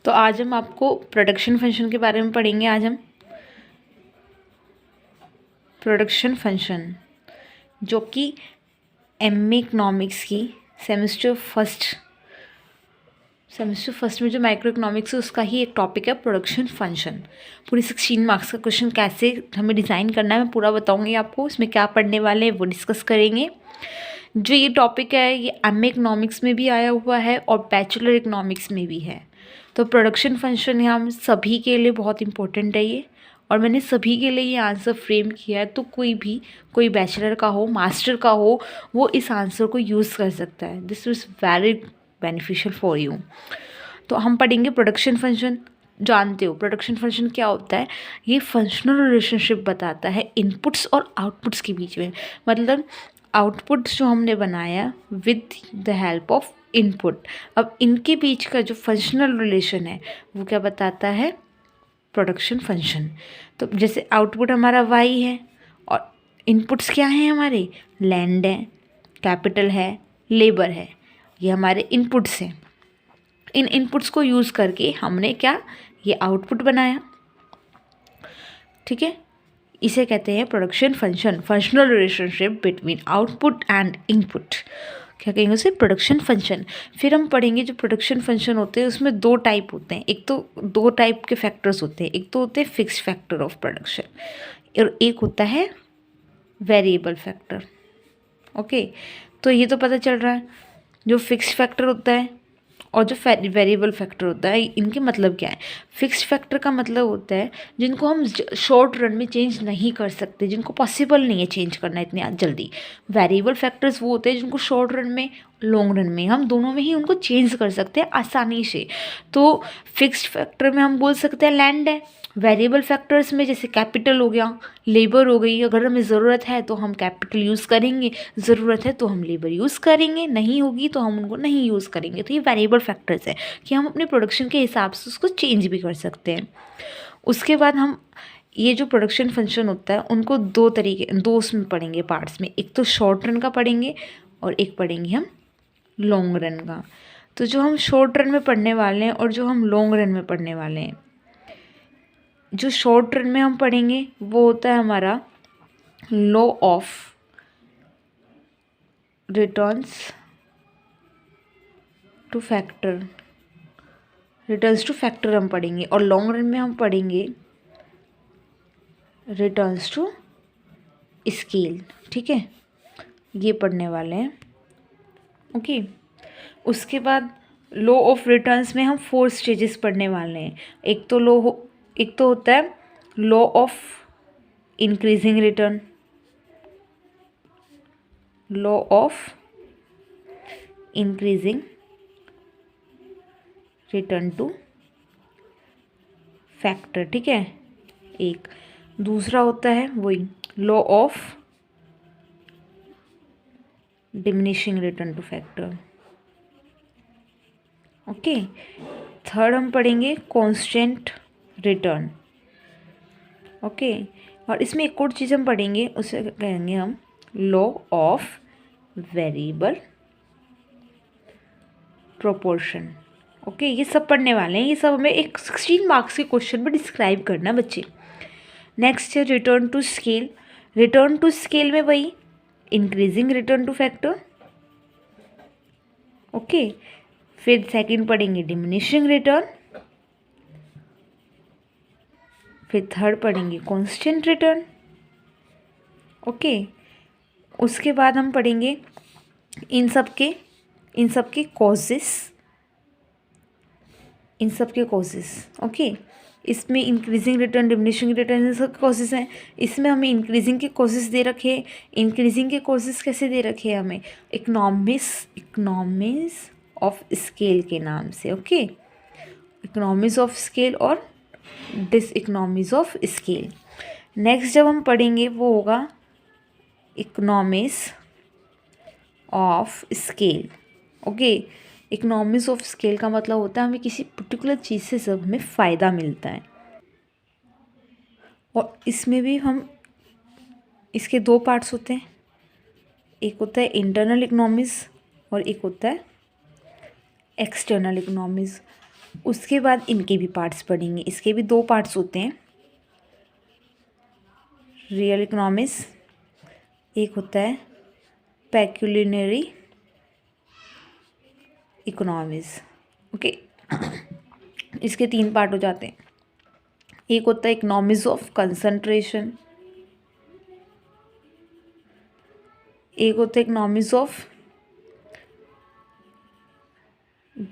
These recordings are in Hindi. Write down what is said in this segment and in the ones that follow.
तो आज हम आपको प्रोडक्शन फंक्शन के बारे में पढ़ेंगे। आज हम प्रोडक्शन फंक्शन जो कि एमए इकोनॉमिक्स की सेमेस्टर फर्स्ट में जो माइक्रो इकोनॉमिक्स है उसका ही एक टॉपिक है प्रोडक्शन फंक्शन। पूरी 16 मार्क्स का क्वेश्चन कैसे हमें डिज़ाइन करना है मैं पूरा बताऊंगी आपको। इसमें क्या पढ़ने वाले हैं वो डिस्कस करेंगे। जो ये टॉपिक है ये एमए इकोनॉमिक्स में भी आया हुआ है और बैचलर इकोनॉमिक्स में भी है। तो प्रोडक्शन फंक्शन यहाँ हम सभी के लिए बहुत इंपॉर्टेंट है ये, और मैंने सभी के लिए ये आंसर फ्रेम किया है। तो कोई बैचलर का हो मास्टर का हो वो इस आंसर को यूज़ कर सकता है। This is very beneficial for you. तो हम पढ़ेंगे प्रोडक्शन फंक्शन। जानते हो प्रोडक्शन फंक्शन क्या होता है? ये फंक्शनल रिलेशनशिप बताता है इनपुट्स और आउटपुट्स के बीच में। मतलब आउटपुट्स जो हमने बनाया with the help of input, अब इनके बीच का जो फंक्शनल रिलेशन है वो क्या बताता है? Production function. तो जैसे आउटपुट हमारा वाई है और इनपुट्स क्या हैं हमारे? लैंड है, कैपिटल है, लेबर है। ये हमारे इनपुट्स हैं। इन इनपुट्स को यूज़ करके हमने क्या ये आउटपुट बनाया। ठीक है, इसे कहते हैं production function, functional relationship between output and input. क्या कहेंगे उसे? Production function. फिर हम पढ़ेंगे जो प्रोडक्शन फंक्शन होते हैं उसमें दो टाइप होते हैं। एक तो दो टाइप के फैक्टर्स होते हैं। एक तो होते हैं फिक्स्ड फैक्टर ऑफ प्रोडक्शन और एक होता है वेरिएबल फैक्टर। ओके, तो ये तो पता चल रहा है जो फिक्स्ड फैक्टर होता है और जो वेरिएबल फैक्टर होता है इनके मतलब क्या है। फिक्स्ड फैक्टर का मतलब होता है जिनको हम शॉर्ट रन में चेंज नहीं कर सकते, जिनको पॉसिबल नहीं है चेंज करना इतनी जल्दी। वेरिएबल फैक्टर्स वो होते हैं जिनको शॉर्ट रन में लॉन्ग रन में हम दोनों में ही उनको चेंज कर सकते हैं आसानी से। तो फिक्स्ड फैक्टर में हम बोल सकते हैं लैंड है। वेरिएबल फैक्टर्स में जैसे कैपिटल हो गया, लेबर हो गई। अगर हमें ज़रूरत है तो हम कैपिटल यूज़ करेंगे, ज़रूरत है तो हम लेबर यूज़ करेंगे, नहीं होगी तो हम उनको नहीं यूज़ करेंगे। तो ये वेरिएबल फैक्टर्स है कि हम अपने प्रोडक्शन के हिसाब से उसको चेंज भी कर सकते हैं। उसके बाद हम ये जो प्रोडक्शन फंक्शन होता है उनको दो उसमें पढ़ेंगे पार्ट्स में। एक तो शॉर्ट रन का पढ़ेंगे और एक पढ़ेंगे हम लॉन्ग रन का। तो जो हम शॉर्ट रन में पढ़ने वाले हैं और जो हम लॉन्ग रन में पढ़ने वाले हैं, जो शॉर्ट रन में हम पढ़ेंगे वो होता है हमारा law of returns to factor हम पढ़ेंगे। और लॉन्ग रन में हम पढ़ेंगे रिटर्न्स टू स्केल। ठीक है, ये पढ़ने वाले हैं। ओके, उसके बाद लॉ ऑफ रिटर्न्स में हम 4 स्टेजेस पढ़ने वाले हैं। एक तो होता है law of increasing return, law of increasing return to factor. ठीक है, एक दूसरा होता है वही law of diminishing return to factor. Okay, third हम पढ़ेंगे कांस्टेंट रिटर्न। ओके, और इसमें एक और चीज़ हम पढ़ेंगे उसे कहेंगे हम law of variable proportion. Okay, ये सब पढ़ने वाले हैं। ये सब हमें एक 16 मार्क्स के क्वेश्चन में डिस्क्राइब करना बच्चे। नेक्स्ट है return to scale. Return to scale में वही increasing return to factor. Okay, फिर सेकंड पढ़ेंगे डिमिनिशिंग रिटर्न, फिर थर्ड पढ़ेंगे कांस्टेंट रिटर्न। ओके, उसके बाद हम पढ़ेंगे इन सब के कॉजेस। ओके, इसमें इंक्रीजिंग रिटर्न डिमिनिशिंग रिटर्न इन सब कॉजेस हैं। इसमें हमें इंक्रीजिंग के कॉजेस दे रखे हैं। इंक्रीजिंग के कॉजेस कैसे दे रखे हैं हमें? इकोनॉमीज ऑफ स्केल के नाम से। ओके, इकोनॉमीज ऑफ स्केल और diseconomies of scale. Next जब हम पढ़ेंगे वो होगा economies of scale. Okay, economies of scale का मतलब होता है हमें किसी पर्टिकुलर चीज़ से जब हमें फ़ायदा मिलता है। और इसमें भी हम इसके 2 पार्ट्स होते हैं। एक होता है इंटरनल इकोनॉमीज़ और एक होता है एक्सटर्नल इकोनॉमीज़। उसके बाद इनके भी पार्ट्स पढ़ेंगे। इसके भी 2 पार्ट्स होते हैं, रियल इकोनॉमिक्स, एक होता है पेक्यूलिनरी इकोनॉमिक्स। ओके, इसके 3 पार्ट हो जाते हैं। एक होता है इकोनॉमिक्स ऑफ कंसंट्रेशन, एक होता है इकोनॉमिक्स ऑफ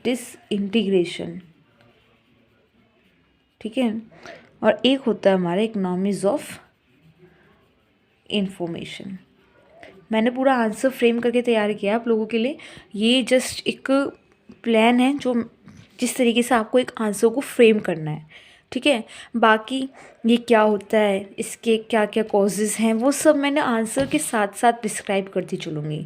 डिसइंटीग्रेशन, ठीक है, और एक होता है हमारा इकोनॉमिक्स ऑफ इंफॉर्मेशन। मैंने पूरा आंसर फ्रेम करके तैयार किया आप लोगों के लिए। ये जस्ट एक प्लान है जो जिस तरीके से आपको एक आंसर को फ्रेम करना है, ठीक है। बाकी ये क्या होता है, इसके क्या क्या कॉजेज़ हैं, वो सब मैंने आंसर के साथ साथ डिस्क्राइब करती चलूँगी।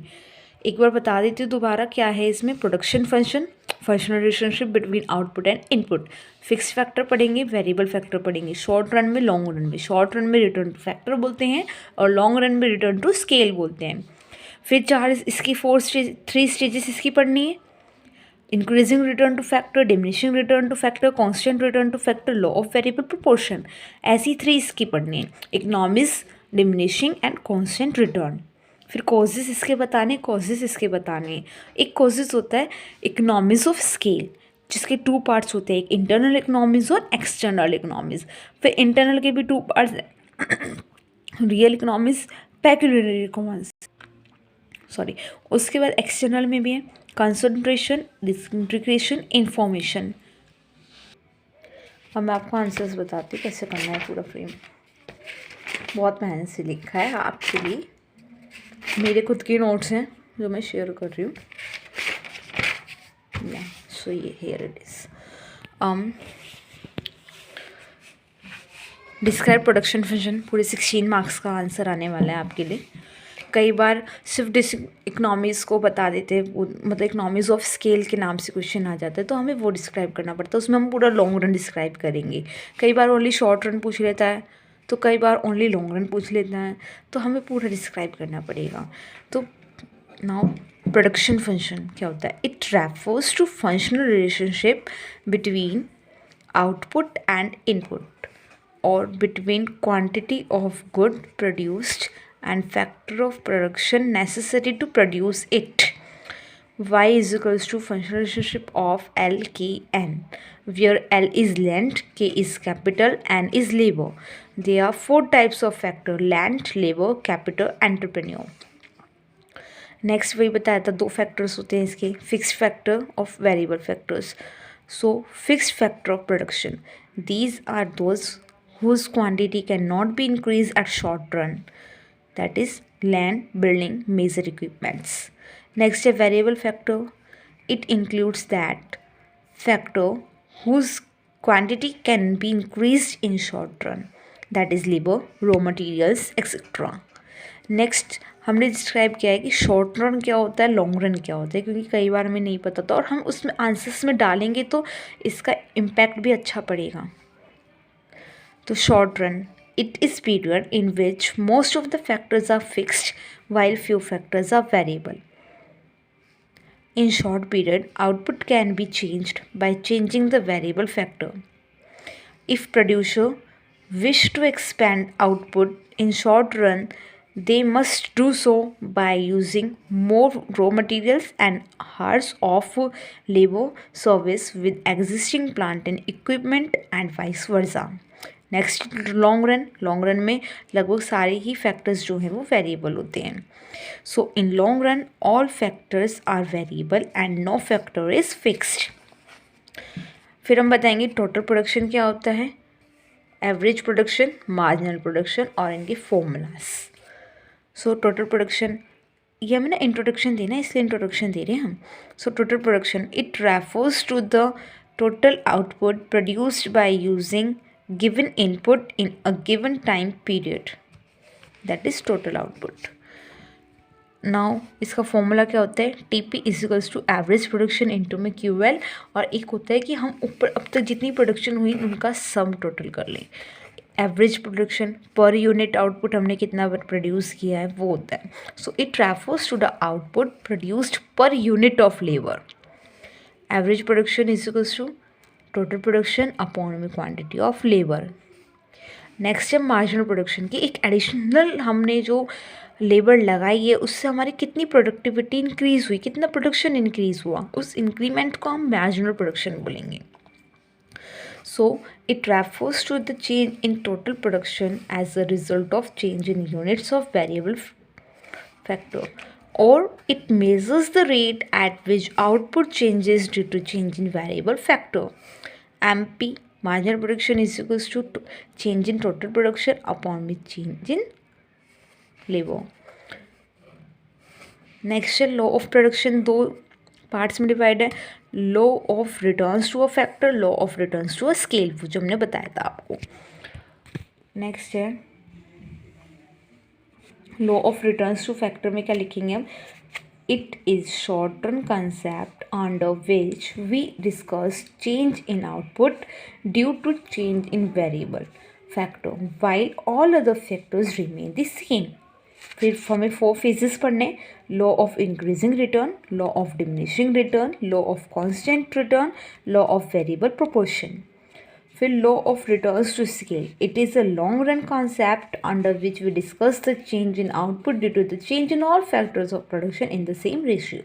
एक बार बता देती हूँ दोबारा क्या है इसमें। Production function, functional relationship between output and input, fix factor पढ़ेंगे, वेरिएबल फैक्टर पढ़ेंगे, शॉर्ट रन में, लॉन्ग रन में। शॉर्ट रन में रिटर्न टू फैक्टर बोलते हैं और लॉन्ग रन में रिटर्न टू स्केल बोलते हैं। फिर 3 स्टेजेस इसकी पढ़नी है, increasing return to factor, diminishing return to factor, constant return to factor, law of variable proportion. ऐसी 3 इसकी पढ़नी है, economics, diminishing and constant return. फिर कॉजेज इसके बताने, कॉजेज इसके बताने। एक कॉजेज होता है इकोनॉमिक्स ऑफ स्केल, जिसके 2 पार्ट्स होते हैं, एक इंटरनल इकोनॉमिक्स और एक्सटर्नल इकोनॉमिक्स। फिर इंटरनल के भी 2 पार्ट्स हैं, real economics, peculiar economics, sorry. उसके बाद एक्सटर्नल में भी है कंसंट्रेशन, डिसइंटीग्रेशन, इंफॉर्मेशन। अब मैं आपको आंसर्स बताती हूँ कैसे करना है पूरा फ्रेम। बहुत मेहनत से लिखा है आपके लिए, मेरे खुद के नोट्स हैं जो मैं शेयर कर रही हूँ। सो ये here it is. Describe production function, पूरे 16 मार्क्स का आंसर आने वाला है आपके लिए। कई बार सिर्फ इकोनॉमिक्स को बता देते हैं, मतलब इकोनॉमिक्स ऑफ स्केल के नाम से क्वेश्चन आ जाता है तो हमें वो डिस्क्राइब करना पड़ता है, उसमें हम पूरा लॉन्ग रन डिस्क्राइब करेंगे। कई बार ओनली शॉर्ट रन पूछ लेता है, तो कई बार ओनली लॉन्ग रन पूछ लेता है, तो हमें पूरा डिस्क्राइब करना पड़ेगा। तो नाउ प्रोडक्शन फंक्शन क्या होता है? It refers to functional relationship between output and input और between quantity of good produced and factor of production necessary to produce it. Y is equals to functional relationship of L, K, N, where L is land, K is capital, N is labor. There are 4 types of factor: land, labor, capital, entrepreneur. Next वही बताया था, 2 फैक्टर्स होते हैं इसके, fixed factor of variable factors. So fixed factor of production, these are those whose quantity can not be increase at short run, that is land, building, major equipments. Next, a variable factor. It includes that factor whose quantity can be increased in short run, that is labor, raw materials, etc. Next हमने डिस्क्राइब किया है कि शॉर्ट रन क्या होता है, लॉन्ग रन क्या होता है, क्योंकि कई बार हमें नहीं पता था और हम उसमें आंसर्स में डालेंगे तो इसका इम्पैक्ट भी अच्छा पड़ेगा। तो short run, it is period in which most of the factors are fixed while few factors are variable. In short period, output can be changed by changing the variable factor. If producer wish to expand output in short run, they must do so by using more raw materials and hours of labor service with existing plant and equipment and vice versa. Next long run, long run में लगभग सारे ही फैक्टर्स जो हैं वो वेरिएबल होते हैं। So in long run all factors are variable and no factor is fixed. फिर हम बताएंगे टोटल प्रोडक्शन क्या होता है, एवरेज प्रोडक्शन, मार्जिनल प्रोडक्शन और इनके फॉर्मूलाज। सो टोटल प्रोडक्शन, ये हमें ना इंट्रोडक्शन देना है इसलिए इंट्रोडक्शन दे रहे हैं हम। So total production, it refers to the total output produced by using given input in a given time period, that is total output. Now इसका फॉर्मूला क्या होता है, TP is equals to average production into में QL, और एक होता है कि हम ऊपर अब तक जितनी प्रोडक्शन हुई उनका सम टोटल कर लें। Average production per unit output हमने कितना प्रोड्यूस किया है वो होता है। So it refers to the output produced per unit of labour. Average production is equals to total production upon में क्वांटिटी ऑफ लेबर। नेक्स्ट है मार्जिनल प्रोडक्शन की, एक एडिशनल हमने जो लेबर लगाई है उससे हमारी कितनी प्रोडक्टिविटी इंक्रीज़ हुई, कितना प्रोडक्शन इंक्रीज़ हुआ, उस इंक्रीमेंट को हम मार्जिनल प्रोडक्शन बोलेंगे। So it refers to the change in total production as a result of change in units of variable factor, or it measures the rate at which output changes due to change in variable factor. MP, marginal production, is equals to change in total production upon with change in labor. Next है लॉ ऑफ प्रोडक्शन, दो पार्ट्स में डिवाइड है, law of returns to a factor, law of returns to a scale, वो जो हमने बताया था आपको। नेक्स्ट है law of returns to factor में क्या लिखेंगे हम, it is short term concept under which we discuss change in output due to change in variable factor while all other factors remain the same. फिर हमें 4 फेजेस पढ़ने, law of increasing return, law of diminishing return, law of constant return, law of variable proportion. फिर law of returns to scale, it is a long run concept under which we discuss the change in output due to the change in all factors of production in the same ratio.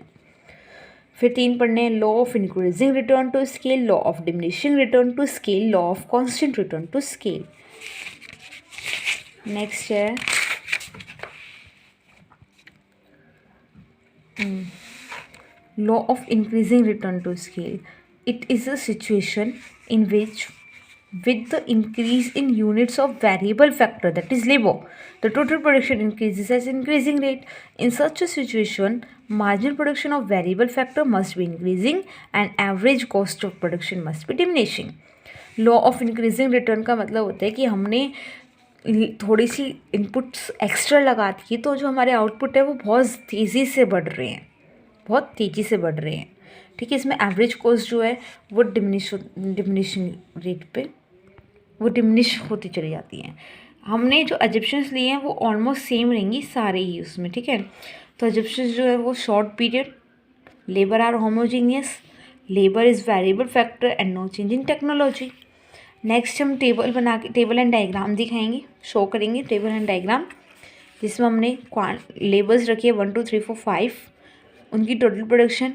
फिर 3 पढ़ने, law of increasing return to scale, law of diminishing return to scale, law of constant return to scale. Next है law of increasing return to scale. It is a situation in which with the increase in units of variable factor, that is labor, the total production increases as increasing rate. In such a situation, marginal production of variable factor must be increasing and average cost of production must be diminishing. Law of increasing return का मतलब होता है कि हमने थोड़ी सी इनपुट्स एक्स्ट्रा लगा दी तो जो हमारे आउटपुट है वो बहुत तेज़ी से बढ़ रहे हैं, बहुत तेज़ी से बढ़ रहे हैं। ठीक है, इसमें एवरेज कॉस्ट जो है वो डिमिनिशिंग रेट पे वो डिमिनिश होती चली जाती हैं। हमने जो एजप्शंस लिए हैं वो ऑलमोस्ट सेम रहेंगी सारे ही उसमें। ठीक है, तो एजप्शंस जो है वो short period, labour are homogeneous, labour is variable factor and no change in technology. Next हम टेबल बना के टेबल एंड डायग्राम दिखाएंगे, शो करेंगे टेबल एंड डायग्राम, जिसमें हमने लेबर्स रखी है 1 2 3 4 5, उनकी टोटल प्रोडक्शन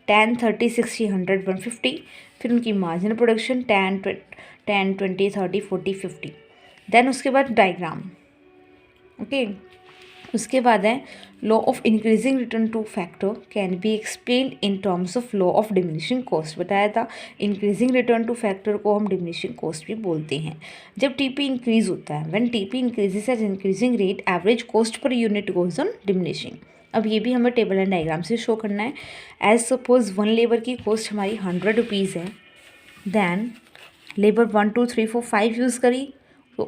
10 30 60 100 150, फिर उनकी मार्जिनल प्रोडक्शन 10 20 30 40 50, देन उसके बाद डायग्राम। ओके, उसके बाद है law of increasing return to factor can be explain in terms of law of diminishing cost. बताया था इंक्रीजिंग रिटर्न टू फैक्टर को हम डिमिनिशिंग कॉस्ट भी बोलते हैं। जब टीपी इंक्रीज होता है, when TP increases as increasing rate, average cost per unit goes on diminishing. अब ये भी हमें टेबल एंड डायग्राम से शो करना है। एज सपोज 1 लेबर की कॉस्ट हमारी 100 रुपीज़ है, दैन लेबर 1 2 3 4 5 यूज़ करी तो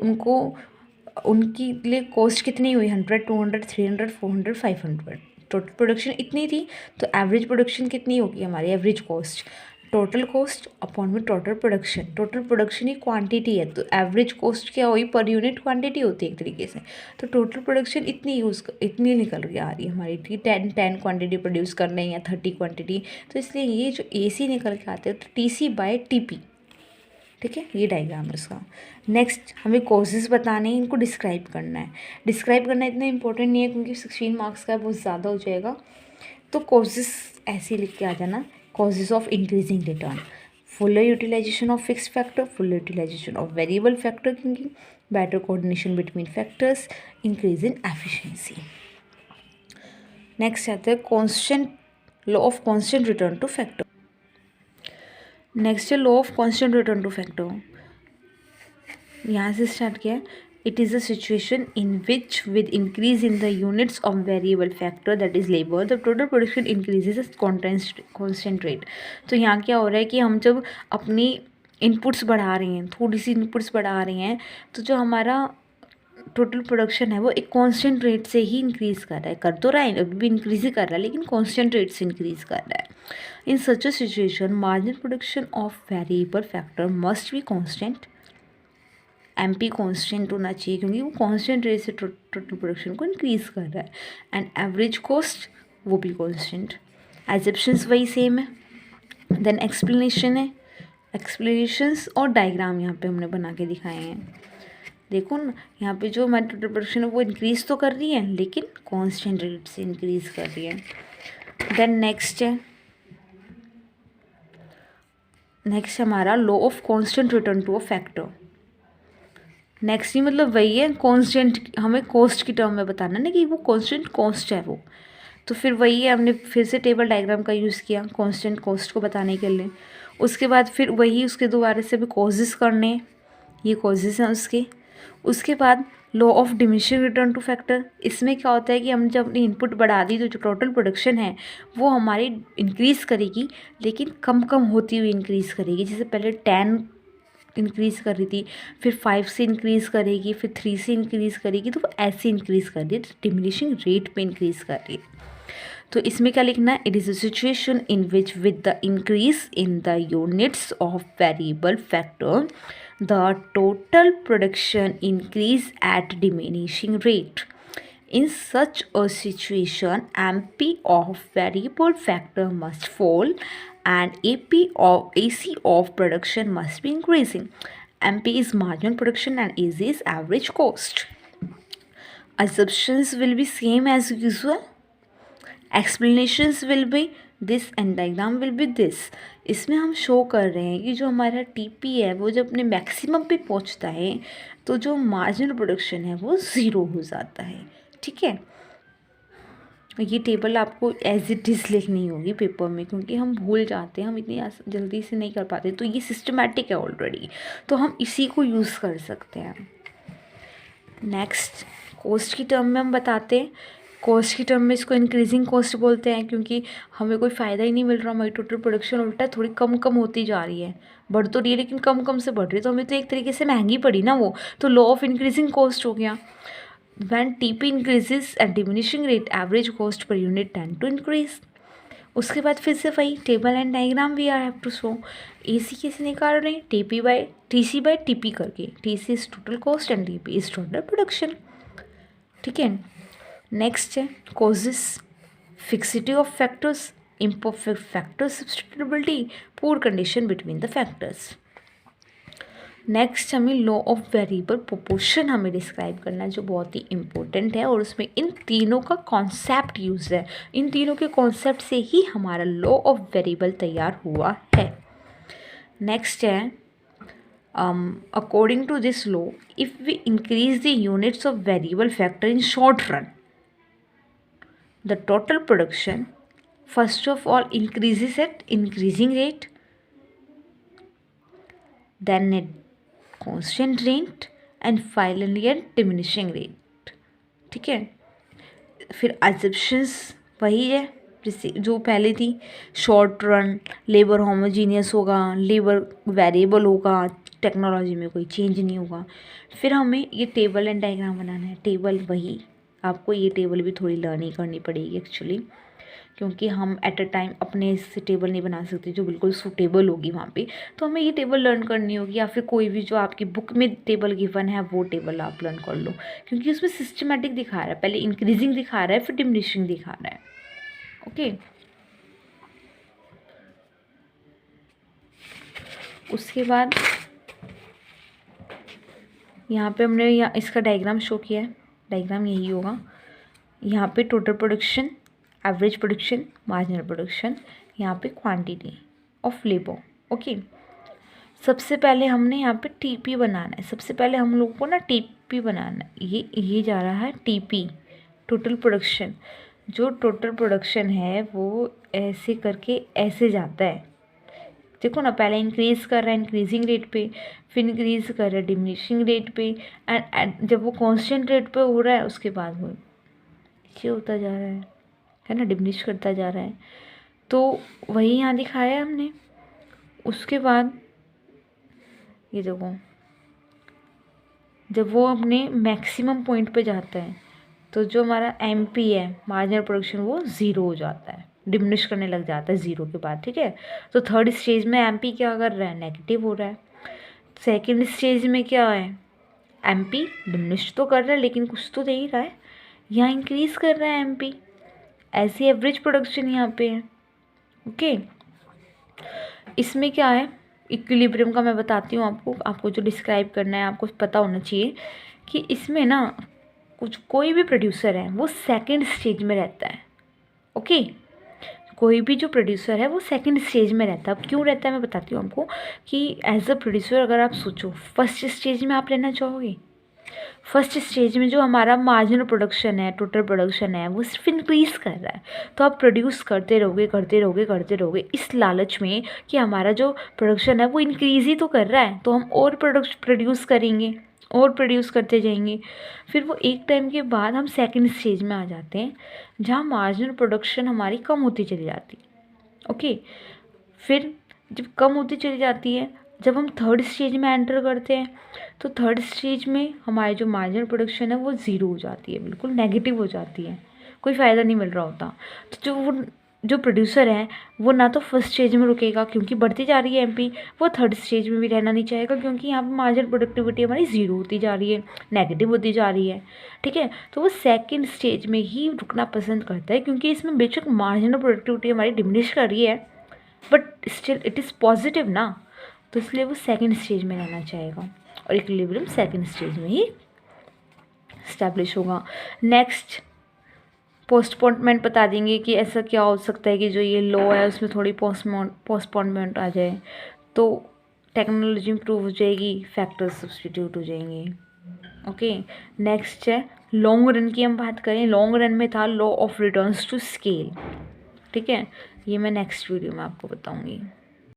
उनकी लिए कॉस्ट कितनी हुई, 100 200 300 400 500। टोटल प्रोडक्शन इतनी थी तो एवरेज प्रोडक्शन कितनी होगी हमारी, average cost, total cost upon में टोटल प्रोडक्शन। टोटल प्रोडक्शन ही क्वांटिटी है तो एवरेज कॉस्ट क्या हुई, पर यूनिट क्वांटिटी होती है एक तरीके से। तो टोटल प्रोडक्शन इतनी निकल के आ रही है हमारी, ठीक, 10 क्वांटिटी प्रोड्यूस कर रहे हैं या 30 क्वांटिटी, तो इसलिए ये जो AC निकल के आते हैं तो TC/TP। ठीक है, ये डायग्राम है उसका। नेक्स्ट हमें कॉजेज़ बताने हैं, इनको डिस्क्राइब करना है। डिस्क्राइब करना इतना इंपॉर्टेंट नहीं है क्योंकि 16 मार्क्स का बहुत ज़्यादा हो जाएगा। तो कॉजेज़ ऐसे लिख के आ जाना, causes of increasing return, fuller utilisation of fix factor, fuller utilisation of variable factor, क्योंकि better coordination between factors, increase in efficiency. Next आता है constant, law of constant return to factor. Next है law of constant return to factor, यहाँ से स्टार्ट किया। It is a situation in which with increase in the units of variable factor that is labour the total production increases at constant rate. तो यहाँ क्या हो रहा है कि हम जब अपनी इनपुट्स बढ़ा रहे हैं, थोड़ी सी इनपुट्स बढ़ा रहे हैं, तो जो हमारा टोटल प्रोडक्शन है वो एक कांस्टेंट रेट से ही इंक्रीज़ कर रहा है, कर तो रहा है, अभी भी इंक्रीज ही कर रहा है लेकिन कांस्टेंट रेट से इंक्रीज़ कर रहा है। In such a situation marginal production of variable factor must be constant, MP constant होना चाहिए क्योंकि वो कांस्टेंट रेट से टोटल प्रोडक्शन को इंक्रीज़ कर रहा है। एंड एवरेज कॉस्ट वो भी कांस्टेंट। एजप्शंस वही सेम है। देन एक्सप्लेनेशन है, एक्सप्लेनेशंस और डायग्राम यहाँ पे हमने बना के दिखाए हैं। देखो ना, यहाँ पे जो हमारी टोटल प्रोडक्शन है वो इंक्रीज तो कर रही है लेकिन कांस्टेंट रेट से इंक्रीज कर रही है। देन नेक्स्ट हमारा law of constant return to a factor. Next ही मतलब वही है, कांस्टेंट हमें कॉस्ट की टर्म में बताना ना कि वो कांस्टेंट कॉस्ट है वो, तो फिर वही है, हमने फिर से टेबल डायग्राम का यूज़ किया कांस्टेंट कॉस्ट को बताने के लिए। उसके बाद फिर वही उसके दोबारा से भी कॉजेस करने, ये कॉजेस हैं उसके बाद law of diminishing return to factor. इसमें क्या होता है कि हम जब अपनी इनपुट बढ़ा दी तो जो टोटल प्रोडक्शन है वो हमारी इंक्रीज़ करेगी, लेकिन कम कम होती हुई इंक्रीज़ करेगी। जैसे पहले 10 इंक्रीज़ कर रही थी, फिर 5 से इंक्रीज़ करेगी, फिर 3 से इंक्रीज़ करेगी, तो वो ऐसे इंक्रीज़ कर रही है, डिमिनिशिंग रेट पे इंक्रीज़ कर रही है। तो इसमें क्या लिखना है, it is a situation in which with the increase in the units of variable factor the total production increase at diminishing rate. In such a situation, MP of variable factor must fall and AC of production must be increasing. MP is marginal production and AC is average cost. Assumptions will be same as usual. Explanations will be this and diagram will be this. इसमें हम शो कर रहे हैं कि जो हमारा टीपी है वो जब अपने मैक्सिमम पे पहुंचता है तो जो मार्जिनल प्रोडक्शन है वो ज़ीरो हो जाता है। ठीक है, ये टेबल आपको एज इट इज़ लिखनी होगी पेपर में, क्योंकि हम भूल जाते हैं, हम इतनी जल्दी से नहीं कर पाते, तो ये सिस्टमेटिक है ऑलरेडी, तो हम इसी को यूज़ कर सकते हैं। नेक्स्ट कॉस्ट की टर्म में हम बताते हैं, कॉस्ट की टर्म में इसको इंक्रीजिंग कॉस्ट बोलते हैं, क्योंकि हमें कोई फ़ायदा ही नहीं मिल रहा, हमारी टोटल प्रोडक्शन उल्टा थोड़ी कम कम होती जा रही है, बढ़ तो रही है लेकिन कम कम से बढ़ रही है, तो हमें तो एक तरीके से महंगी पड़ी ना वो, तो लॉ ऑफ इंक्रीजिंग कॉस्ट हो गया। When TP increases at diminishing rate average cost per unit tend to increase. उसके बाद फिर से वही table and diagram we are have to show. AC कैसे निकाल रहे हैं, टीसी बाय टीपी करके, TC is total cost and TP is total production. ठीक है, नेक्स्ट है causes, fixity of factors, imperfect factor substitutability, poor condition between the factors. Next हमें लॉ ऑफ वेरिएबल प्रोपोर्शन हमें डिस्क्राइब करना है, जो बहुत ही इंपॉर्टेंट है, और उसमें इन तीनों का कॉन्सेप्ट यूज है, इन तीनों के कॉन्सेप्ट से ही हमारा लॉ ऑफ वेरिएबल तैयार हुआ है। नेक्स्ट है according to this law, if we increase the units of variable factor in short run, the total production first of all increases at increasing rate, then at constant rate and finally at diminishing rate। ठीक है, फिर assumptions वही है जैसे जो पहले थी, शॉर्ट रन, लेबर होमोजीनियस होगा, लेबर वेरिएबल होगा, टेक्नोलॉजी में कोई चेंज नहीं होगा। फिर हमें ये टेबल एंड डायग्राम बनाना है, टेबल वही, आपको ये टेबल भी थोड़ी लर्न ही करनी पड़ेगी एक्चुअली, क्योंकि हम एट अ टाइम अपने से टेबल नहीं बना सकते जो बिल्कुल सूटेबल होगी वहाँ पे, तो हमें ये टेबल लर्न करनी होगी, या फिर कोई भी जो आपकी बुक में टेबल गिवन है वो टेबल आप लर्न कर लो, क्योंकि उसमें सिस्टमेटिक दिखा रहा है, पहले इंक्रीजिंग दिखा रहा है फिर डिमिनिशिंग दिखा रहा है। ओके, उसके बाद यहाँ पे हमने इसका डायग्राम शो किया है, डायग्राम यही होगा, यहाँ पे total production, average production, marginal production, यहाँ पे क्वांटिटी ऑफ लेबर। ओके, सबसे पहले हमने यहाँ पे टीपी बनाना है, सबसे पहले हम लोगों को ना टीपी बनाना है, ये जा रहा है टीपी, टोटल प्रोडक्शन। जो टोटल प्रोडक्शन है वो ऐसे करके ऐसे जाता है, देखो ना, पहले इंक्रीज़ कर रहा है इंक्रीजिंग रेट पे, फिर इंक्रीज़ कर रहा है डिमिनिशिंग रेट पे, एंड जब वो कांस्टेंट रेट पे हो रहा है उसके बाद वो ये होता जा रहा है ना, डिमिनिश करता जा रहा है, तो वही यहाँ दिखाया है हमने। उसके बाद ये देखो, जब वो अपने मैक्सिमम पॉइंट पे जाता है तो जो हमारा एमपी है, मार्जिनल प्रोडक्शन, वो ज़ीरो हो जाता है, डिमिनिश करने लग जाता है ज़ीरो के बाद। ठीक है, तो थर्ड स्टेज में एमपी क्या कर रहा है, नेगेटिव हो रहा है। सेकंड स्टेज में क्या है, एमपी डिमिनिश तो कर रहा है लेकिन कुछ तो दे ही रहा है, यहाँ इंक्रीज़ कर रहा है एमपी, ऐसी एवरेज प्रोडक्शन यहाँ पे है। ओके, इसमें क्या है, इक्विलिब्रियम का मैं बताती हूँ आपको जो डिस्क्राइब करना है आपको पता होना चाहिए कि इसमें ना कोई भी प्रोड्यूसर है वो सेकंड स्टेज में रहता है। ओके, कोई भी जो प्रोड्यूसर है वो सेकंड स्टेज में रहता है। अब क्यों रहता है मैं बताती हूँ आपको कि एज अ प्रोड्यूसर अगर आप सोचो फर्स्ट स्टेज में आप रहना चाहोगे। फर्स्ट स्टेज में जो हमारा मार्जिनल प्रोडक्शन है, टोटल प्रोडक्शन है, वो सिर्फ इंक्रीज़ कर रहा है। तो आप प्रोड्यूस करते रहोगे करते रहोगे करते रहोगे इस लालच में कि हमारा जो प्रोडक्शन है वो इंक्रीज़ ही तो कर रहा है, तो हम और प्रोड्यूस करेंगे और प्रोड्यूस करते जाएंगे। फिर वो एक टाइम के बाद हम सेकंड स्टेज में आ जाते हैं जहाँ मार्जिनल प्रोडक्शन हमारी कम होती चली जाती है। ओके, फिर जब कम होती चली जाती है, जब हम थर्ड स्टेज में एंटर करते हैं तो थर्ड स्टेज में हमारी जो मार्जिनल प्रोडक्शन है वो ज़ीरो हो जाती है, बिल्कुल नेगेटिव हो जाती है, कोई फ़ायदा नहीं मिल रहा होता। तो जो प्रोड्यूसर है वो ना तो फर्स्ट स्टेज में रुकेगा क्योंकि बढ़ती जा रही है एमपी, वो थर्ड स्टेज में भी रहना नहीं चाहेगा क्योंकि यहाँ पर मार्जिनल प्रोडक्टिविटी हमारी ज़ीरो होती जा रही है, नेगेटिव होती जा रही है। ठीक है, तो वो सेकेंड स्टेज में ही रुकना पसंद करता है क्योंकि इसमें बेशक मार्जिनल प्रोडक्टिविटी हमारी डिमिनिश कर रही है but still it is positive ना, तो इसलिए वो सेकंड स्टेज में रहना चाहेगा और इक्विलिब्रियम सेकंड स्टेज में ही इस्टेब्लिश होगा। नेक्स्ट पोस्टपोनमेंट बता देंगे कि ऐसा क्या हो सकता है कि जो ये लॉ है उसमें थोड़ी पोस्टपोनमेंट आ जाए तो टेक्नोलॉजी इम्प्रूव हो जाएगी, फैक्टर्स सब्स्टिट्यूट हो जाएंगे। ओके, नेक्स्ट है लॉन्ग रन की हम बात करें, लॉन्ग रन में था law of returns to scale. ठीक है, ये मैं नेक्स्ट वीडियो में आपको बताऊंगी।